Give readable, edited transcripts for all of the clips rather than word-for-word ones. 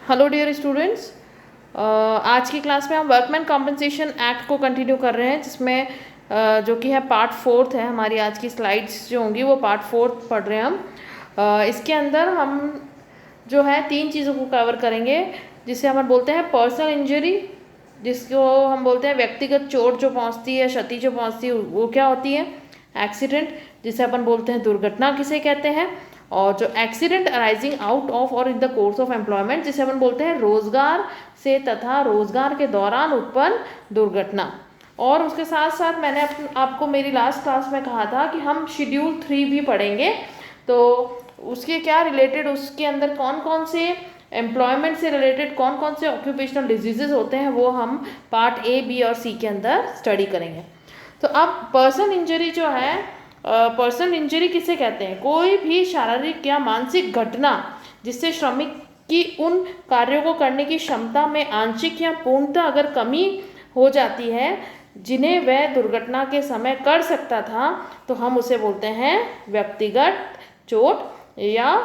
Hello dear students, आज की class में हम वर्कमैन कॉम्पनसेशन एक्ट को कंटिन्यू कर रहे हैं, जिसमें जो कि है पार्ट 4 है। हमारी आज की स्लाइड्स जो होंगी वो पार्ट 4 पढ़ रहे हैं हम। इसके अंदर हम जो है 3 चीज़ों को कवर करेंगे, जिसे हम बोलते हैं पर्सनल इंजरी, जिसको हम बोलते हैं व्यक्तिगत चोट जो पहुंचती है, क्षति जो पहुंचती है, वो क्या होती है। एक्सीडेंट, जिसे अपन बोलते हैं दुर्घटना किसे कहते हैं। और जो एक्सीडेंट अराइजिंग आउट ऑफ और इन द कोर्स ऑफ एम्प्लॉयमेंट, जिसे अपन बोलते हैं रोजगार से तथा रोजगार के दौरान उत्पन्न दुर्घटना। और उसके साथ साथ मैंने आपको मेरी लास्ट क्लास में कहा था कि हम शेड्यूल 3 भी पढ़ेंगे, तो उसके क्या रिलेटेड, उसके अंदर कौन कौन से एम्प्लॉयमेंट से रिलेटेड कौन कौन से ऑक्यूपेशनल डिजीजेज होते हैं, वो हम पार्ट ए, बी और सी के अंदर स्टडी करेंगे। तो अब पर्सनल इंजरी जो है, पर्सनल इंजरी किसे कहते हैं? कोई भी शारीरिक या मानसिक घटना जिससे श्रमिक की उन कार्यों को करने की क्षमता में आंशिक या पूर्णतः अगर कमी हो जाती है जिन्हें वह दुर्घटना के समय कर सकता था, तो हम उसे बोलते हैं व्यक्तिगत चोट या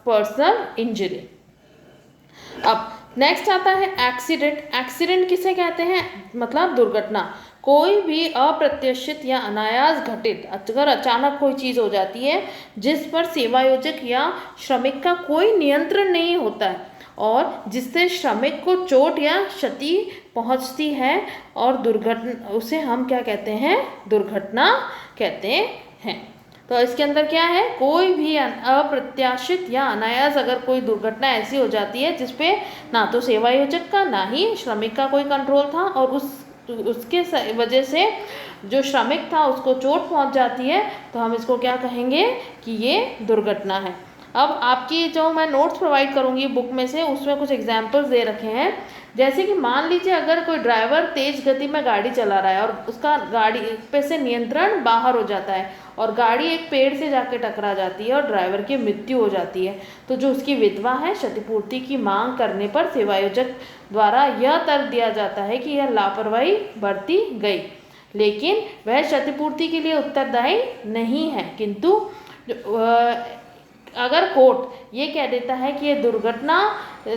पर्सनल इंजरी। अब नेक्स्ट आता है एक्सीडेंट। एक्सीडेंट किसे कहते हैं? मतलब दुर्घटना। कोई भी अप्रत्याशित या अनायास घटित, अगर अचानक कोई चीज़ हो जाती है जिस पर सेवायोजक या श्रमिक का कोई नियंत्रण नहीं होता है और जिससे श्रमिक को चोट या क्षति पहुंचती है, और दुर्घटना, उसे हम क्या कहते हैं? दुर्घटना कहते हैं। तो इसके अंदर क्या है? कोई भी अप्रत्याशित या अनायास अगर कोई दुर्घटना ऐसी हो जाती है जिसपे ना तो सेवायोजक का ना ही श्रमिक का कोई कंट्रोल था, और उसके वजह से जो श्रमिक था उसको चोट पहुंच जाती है, तो हम इसको क्या कहेंगे कि ये दुर्घटना है। अब आपकी जो मैं नोट्स प्रोवाइड करूंगी बुक में से, उसमें कुछ एग्जाम्पल्स दे रखे हैं। जैसे कि मान लीजिए अगर कोई ड्राइवर तेज गति में गाड़ी चला रहा है और उसका गाड़ी पे से नियंत्रण बाहर हो जाता है और गाड़ी एक पेड़ से जाके टकरा जाती है और ड्राइवर की मृत्यु हो जाती है, तो जो उसकी विधवा है, क्षतिपूर्ति की मांग करने पर सेवायोजक द्वारा यह तर्क दिया जाता है कि यह लापरवाही बरती गई, लेकिन वह क्षतिपूर्ति के लिए उत्तरदायी नहीं है। किंतु अगर कोर्ट ये कह देता है कि ये दुर्घटना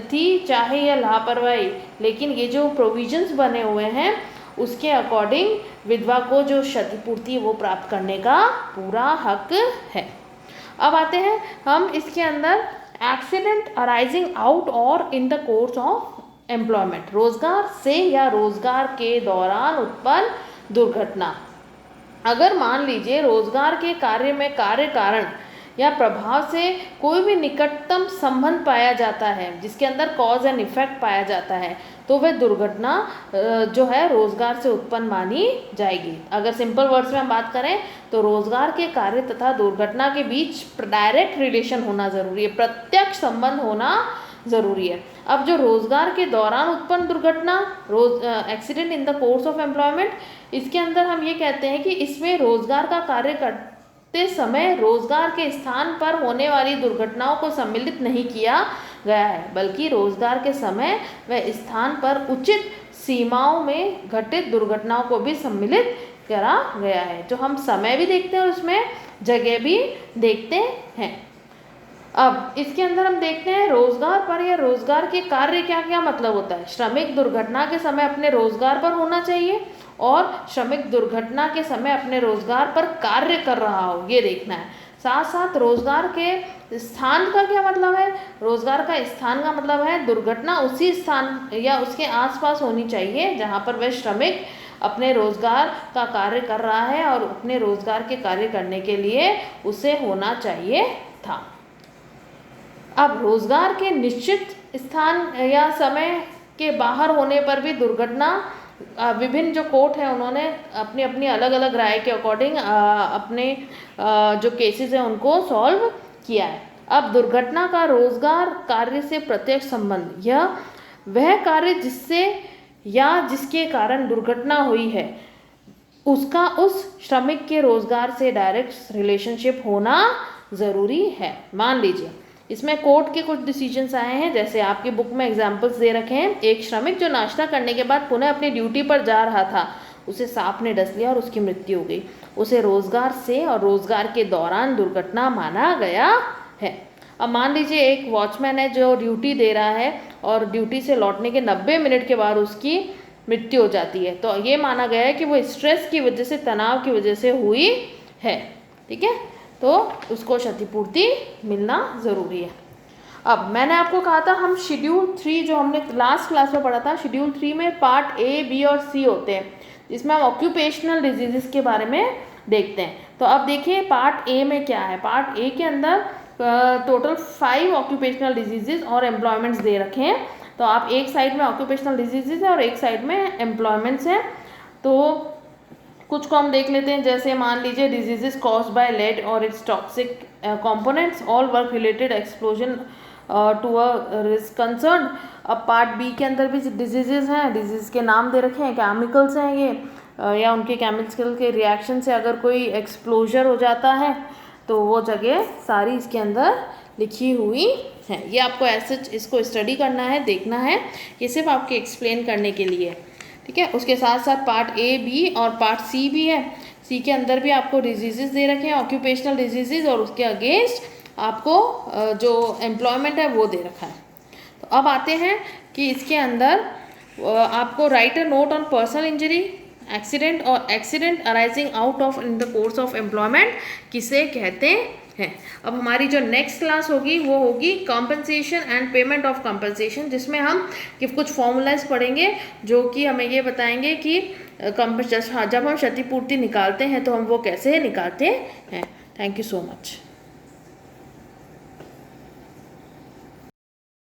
थी, चाहे यह लापरवाही, लेकिन ये जो प्रोविजंस बने हुए हैं उसके अकॉर्डिंग विधवा को जो क्षतिपूर्ति वो प्राप्त करने का पूरा हक है। अब आते हैं हम इसके अंदर एक्सीडेंट अराइजिंग आउट और इन द कोर्स ऑफ एम्प्लॉयमेंट, रोजगार से या रोजगार के दौरान उत्पन्न दुर्घटना। अगर मान लीजिए रोजगार के कार्य में कार्य कारण या प्रभाव से कोई भी निकटतम संबंध पाया जाता है, जिसके अंदर कॉज एंड इफेक्ट पाया जाता है, तो वह दुर्घटना जो है रोजगार से उत्पन्न मानी जाएगी। अगर सिंपल वर्ड्स में हम बात करें तो रोजगार के कार्य तथा दुर्घटना के बीच डायरेक्ट रिलेशन होना जरूरी है, प्रत्यक्ष संबंध होना जरूरी है। अब जो रोजगार के दौरान उत्पन्न दुर्घटना, accident in the course of employment, इसके अंदर हम ये कहते हैं कि इसमें रोजगार का कार्य करते समय रोजगार के स्थान पर होने वाली दुर्घटनाओं को सम्मिलित नहीं किया गया है, बल्कि रोजगार के समय व स्थान पर उचित सीमाओं में घटित दुर्घटनाओं को भी सम्मिलित करा गया है। जो हम समय भी देखते हैं उसमें जगह भी देखते हैं। अब इसके अंदर हम देखते हैं रोजगार पर या रोजगार के कार्य क्या क्या मतलब होता है। श्रमिक दुर्घटना के समय अपने रोजगार पर होना चाहिए और श्रमिक दुर्घटना के समय अपने रोजगार पर कार्य कर रहा हो, ये देखना है। साथ साथ रोजगार के स्थान का क्या मतलब है? रोजगार का स्थान का मतलब है दुर्घटना उसी स्थान या उसके आसपास होनी चाहिए जहाँ पर वह श्रमिक अपने रोजगार का कार्य कर रहा है और अपने रोजगार के कार्य करने के लिए उसे होना चाहिए था। अब रोजगार के निश्चित स्थान या समय के बाहर होने पर भी दुर्घटना, विभिन्न जो कोर्ट है उन्होंने अपनी अपनी अलग अलग राय के अकॉर्डिंग अपने जो केसेस हैं उनको सॉल्व किया है। अब दुर्घटना का रोजगार कार्य से प्रत्यक्ष संबंध, यह वह कार्य जिससे या जिसके कारण दुर्घटना हुई है उसका उस श्रमिक के रोजगार से डायरेक्ट रिलेशनशिप होना ज़रूरी है। मान लीजिए इसमें कोर्ट के कुछ डिसीजंस आए हैं, जैसे आपकी बुक में एग्जांपल्स दे रखे हैं। एक श्रमिक जो नाश्ता करने के बाद पुनः अपनी ड्यूटी पर जा रहा था, उसे सांप ने डस लिया और उसकी मृत्यु हो गई। उसे रोजगार से और रोजगार के दौरान दुर्घटना माना गया है। अब मान लीजिए एक वॉचमैन है जो ड्यूटी दे रहा है और ड्यूटी से लौटने के 90 मिनट के बाद उसकी मृत्यु हो जाती है, तो ये माना गया है कि वो स्ट्रेस की वजह से, तनाव की वजह से हुई है। ठीक है, तो उसको क्षतिपूर्ति मिलना ज़रूरी है। अब मैंने आपको कहा था हम शेड्यूल 3 जो हमने लास्ट क्लास में पढ़ा था, शेड्यूल 3 में पार्ट ए, बी और सी होते हैं, जिसमें हम ऑक्यूपेशनल डिजीज़ के बारे में देखते हैं। तो अब देखिए पार्ट ए में क्या है। पार्ट ए के अंदर टोटल 5 ऑक्यूपेशनल डिजीज़ और एम्प्लॉयमेंट्स दे रखे हैं। तो आप एक साइड में ऑक्यूपेशनल डिजीज़ है और एक साइड में एम्प्लॉयमेंट्स हैं। तो कुछ को हम देख लेते हैं, जैसे मान लीजिए डिजीज़ कॉज्ड बाय लेड और its toxic components, all work related explosion to a risk concern. अब पार्ट बी के अंदर भी डिजीज़ हैं, डिजीज़ के नाम दे रखे हैं, केमिकल्स हैं ये, या उनके केमिकल के रिएक्शन से अगर कोई एक्सप्लोजर हो जाता है तो वो जगह सारी इसके अंदर लिखी हुई है। ये आपको ऐसे इसको स्टडी करना है, देखना है, ये सिर्फ आपके एक्सप्लेन करने के लिए। ठीक है, उसके साथ साथ पार्ट ए, बी और पार्ट सी भी है। सी के अंदर भी आपको डिजीज़ दे रखे हैं, ऑक्यूपेशनल डिजीज़, और उसके अगेंस्ट आपको जो एम्प्लॉयमेंट है वो दे रखा है। तो अब आते हैं कि इसके अंदर आपको write a note on personal injury, accident और accident arising out of in the course of employment किसे कहते हैं। अब हमारी जो नेक्स्ट क्लास होगी वो होगी compensation and payment of compensation, जिसमें हम कुछ फॉर्मूलाज पढ़ेंगे जो कि हमें ये बताएंगे कि जब हम क्षतिपूर्ति निकालते हैं तो हम वो कैसे निकालते हैं। Thank you so much.